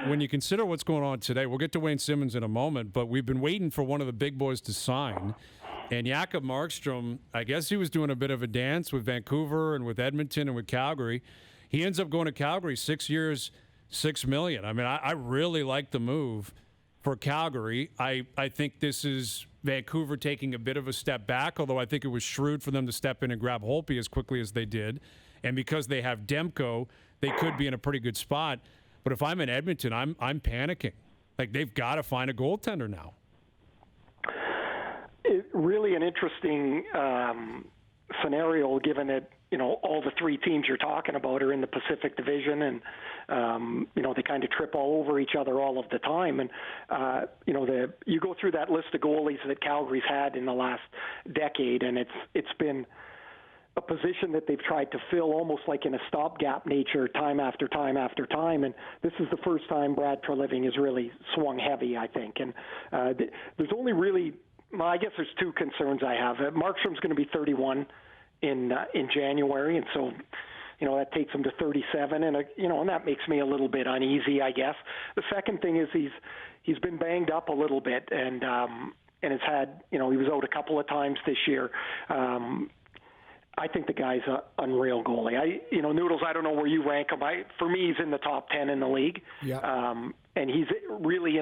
when you consider what's going on today, we'll get to Wayne Simmonds in a moment, but we've been waiting for one of the big boys to sign. And Jacob Markstrom, I guess he was doing a bit of a dance with Vancouver and with Edmonton and with Calgary. He ends up going to Calgary, 6 years, $6 million. I mean, I really like the move for Calgary. I think this is Vancouver taking a bit of a step back, although I think it was shrewd for them to step in and grab Holtby as quickly as they did. And because they have Demko, they could be in a pretty good spot. But if I'm in Edmonton, I'm panicking. Like, they've got to find a goaltender now. Really an interesting scenario, given that all the three teams you're talking about are in the Pacific Division, and they kind of trip all over each other all of the time. And you go through that list of goalies that Calgary's had in the last decade, and it's been a position that they've tried to fill almost like in a stopgap nature, time after time after time. And this is the first time Brad Treliving has really swung heavy, I think. And there's only really, I guess there's two concerns I have. Markstrom's going to be 31 in January, and so that takes him to 37, and and that makes me a little bit uneasy, I guess. The second thing is he's been banged up a little bit, and has had he was out a couple of times this year. I think the guy's an unreal goalie. Noodles, I don't know where you rank him. For me, he's in the top 10 in the league. Yeah. And he's really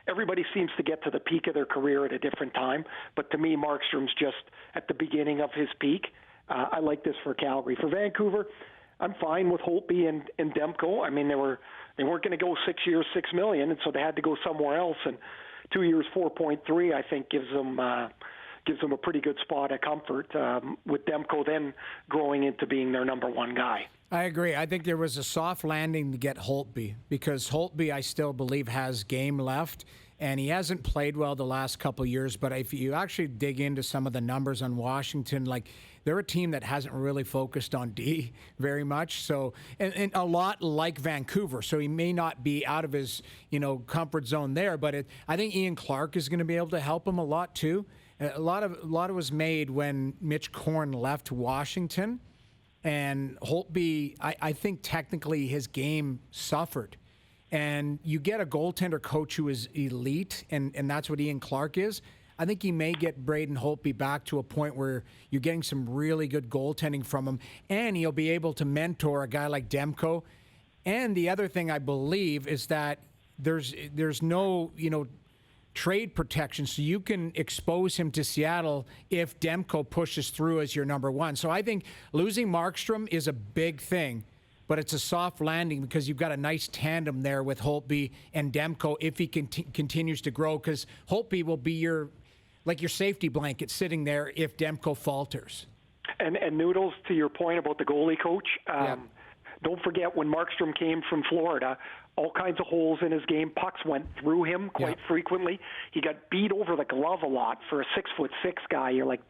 everybody seems to get to the peak of their career at a different time. But to me, Markstrom's just at the beginning of his peak. I like this for Calgary. For Vancouver, I'm fine with Holtby and Demko. I mean, they weren't going to go 6 years, $6 million, and so they had to go somewhere else. And 2 years, 4.3, I think gives them a pretty good spot of comfort, with Demko then growing into being their number one guy. I agree. I think there was a soft landing to get Holtby, because Holtby, I still believe, has game left, and he hasn't played well the last couple of years. But if you actually dig into some of the numbers on Washington, like, they're a team that hasn't really focused on D very much. So, and a lot like Vancouver. So he may not be out of his comfort zone there, but I think Ian Clark is going to be able to help him a lot too. A lot of it was made when Mitch Korn left Washington, and Holtby, I think technically his game suffered. And you get a goaltender coach who is elite, and that's what Ian Clark is. I think he may get Braden Holtby back to a point where you're getting some really good goaltending from him, and he'll be able to mentor a guy like Demko. And the other thing I believe is that there's no trade protection, so you can expose him to Seattle if Demko pushes through as your number one. So I think losing Markstrom is a big thing, but it's a soft landing because you've got a nice tandem there with Holtby and Demko if he continues to grow, because Holtby will be your safety blanket sitting there if Demko falters. And Noodles, to your point about the goalie coach, don't forget when Markstrom came from Florida, all kinds of holes in his game. Pucks went through him quite frequently. He got beat over the glove a lot for a 6'6" guy. You're like,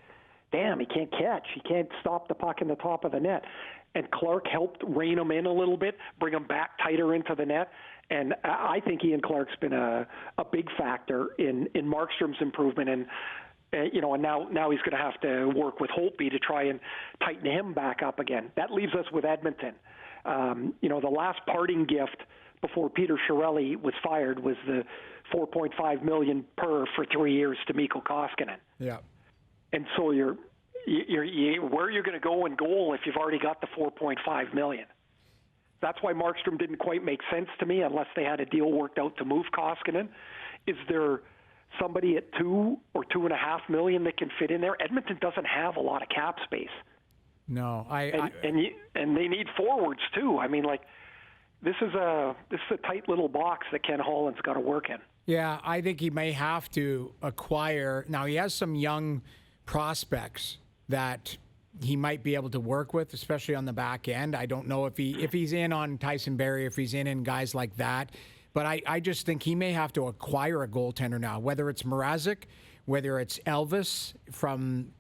damn, he can't catch. He can't stop the puck in the top of the net. And Clark helped rein him in a little bit, bring him back tighter into the net. And I think Ian Clark's been a big factor in Markstrom's improvement. And now he's going to have to work with Holtby to try and tighten him back up again. That leaves us with Edmonton. The last parting gift before Peter Chiarelli was fired was the $4.5 million per for 3 years to Mikko Koskinen. Yeah. And so where are you going to go in goal if you've already got the $4.5 million? That's why Markstrom didn't quite make sense to me unless they had a deal worked out to move Koskinen. Is there somebody at $2 or $2.5 million that can fit in there? Edmonton doesn't have a lot of cap space. No, and they need forwards too. I mean, this is a tight little box that Ken Holland's got to work in. Yeah, I think he may have to acquire. Now, he has some young prospects that he might be able to work with, especially on the back end. I don't know if he's in on Tyson Barrie, if he's in guys like that. But I just think he may have to acquire a goaltender now, whether it's Mrazek, whether it's Elvis from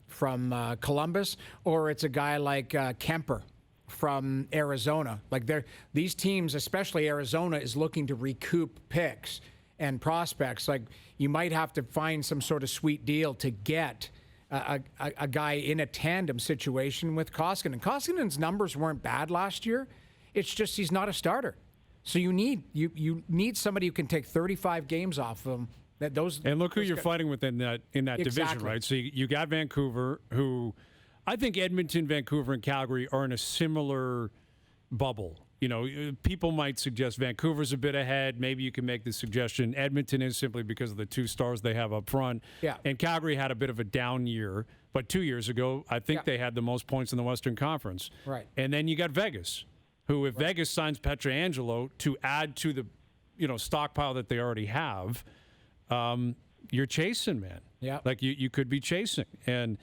Columbus, or it's a guy like Kemper from Arizona. These teams, especially Arizona, is looking to recoup picks and prospects. Like, you might have to find some sort of sweet deal to get a guy in a tandem situation with Koskinen. Koskinen's numbers weren't bad last year. It's just he's not a starter. So you need somebody who can take 35 games off them. And look who you're fighting with in that division, right? So you got Vancouver, who I think Edmonton, Vancouver, and Calgary are in a similar bubble. You know, people might suggest Vancouver's a bit ahead. Maybe you can make the suggestion Edmonton is simply because of the 2 stars they have up front. Yeah. And Calgary had a bit of a down year, but 2 years ago, I think they had the most points in the Western Conference. Right. And then you got Vegas, who if Vegas signs Petrangelo to add to the, stockpile that they already have, you're chasing, man. Yeah. Like you could be chasing. And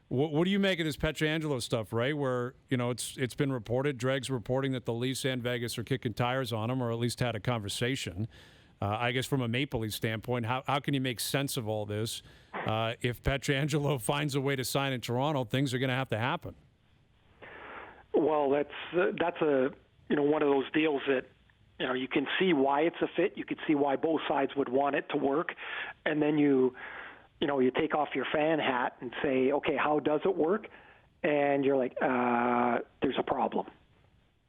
what do you make of this Petrangelo stuff, Ray? Where it's been reported, Dreg's reporting that the Leafs and Vegas are kicking tires on him, or at least had a conversation. I guess from a Maple Leaf standpoint, how can you make sense of all this? If Petrangelo finds a way to sign in Toronto, things are going to have to happen. Well, that's a one of those deals that you can see why it's a fit. You can see why both sides would want it to work, and then you take off your fan hat and say, okay, how does it work? And you're like, there's a problem,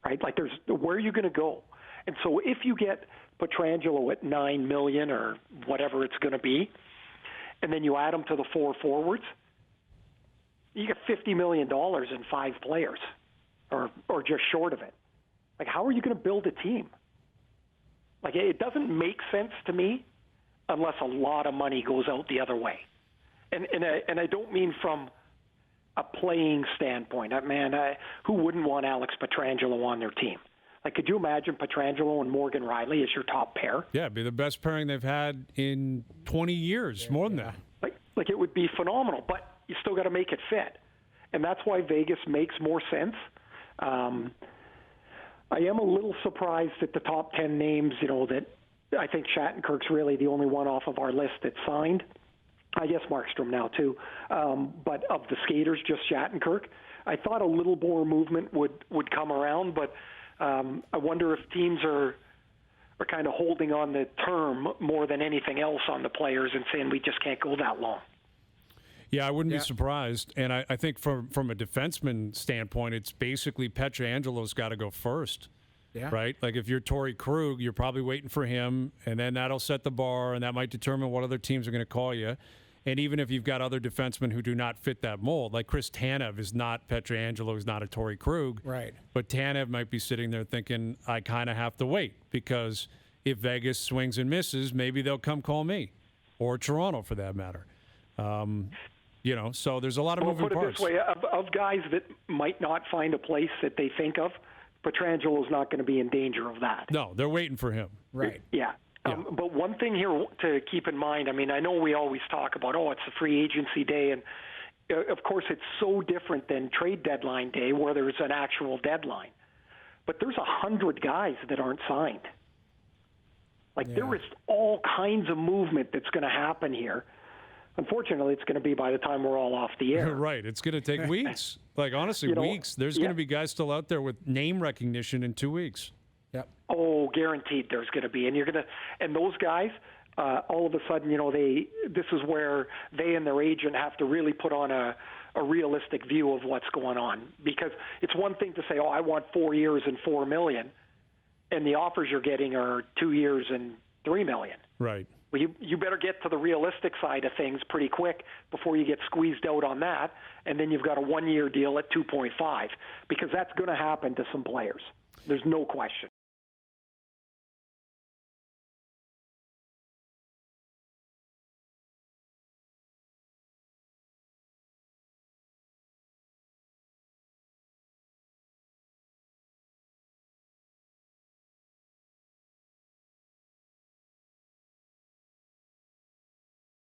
right? Like, where are you going to go? And so if you get Petrangelo at $9 million or whatever it's going to be, and then you add him to the 4 forwards, you get $50 million in 5 players, or just short of it. Like, how are you going to build a team? Like, it doesn't make sense to me unless a lot of money goes out the other way. And I don't mean from a playing standpoint. Who wouldn't want Alex Pietrangelo on their team? Like, could you imagine Petrangelo and Morgan Riley as your top pair? Yeah, it'd be the best pairing they've had in 20 years, more than that. Like it would be phenomenal, but you still got to make it fit. And that's why Vegas makes more sense. I am a little surprised at the top 10 names, that I think Shattenkirk's really the only one off of our list that signed. I guess Markstrom now too. But of the skaters, just Shattenkirk. I thought a little more movement would come around, but I wonder if teams are kind of holding on the term more than anything else on the players and saying we just can't go that long. Yeah, I wouldn't be surprised. And I think from a defenseman standpoint, it's basically Petrangelo's got to go first. Yeah. Right? Like if you're Torrey Krug, you're probably waiting for him, and then that'll set the bar, and that might determine what other teams are going to call you. And even if you've got other defensemen who do not fit that mold, like Chris Tanev is not Petrangelo, is not a Torrey Krug. Right. But Tanev might be sitting there thinking, I kind of have to wait, because if Vegas swings and misses, maybe they'll come call me, or Toronto for that matter. So there's a lot of moving parts. Put it this way, of guys that might not find a place that they think of, Petrangelo's not going to be in danger of that. No, they're waiting for him. Right. Yeah. But one thing here to keep in mind, I know we always talk about, it's a free agency day, and of course it's so different than trade deadline day where there's an actual deadline. But there's 100 guys that aren't signed. There is all kinds of movement that's going to happen here. Unfortunately, it's going to be by the time we're all off the air. Right. It's going to take weeks. Honestly, weeks. There's going to be guys still out there with name recognition in 2 weeks. Yep. Oh, guaranteed there's going to be. And those guys, all of a sudden, this is where they and their agent have to really put on a realistic view of what's going on. Because it's one thing to say, I want 4 years and $4 million, and the offers you're getting are 2 years and $3 million. Right. Well, you better get to the realistic side of things pretty quick before you get squeezed out on that, and then you've got a 1-year deal at 2.5, because that's going to happen to some players. There's no question.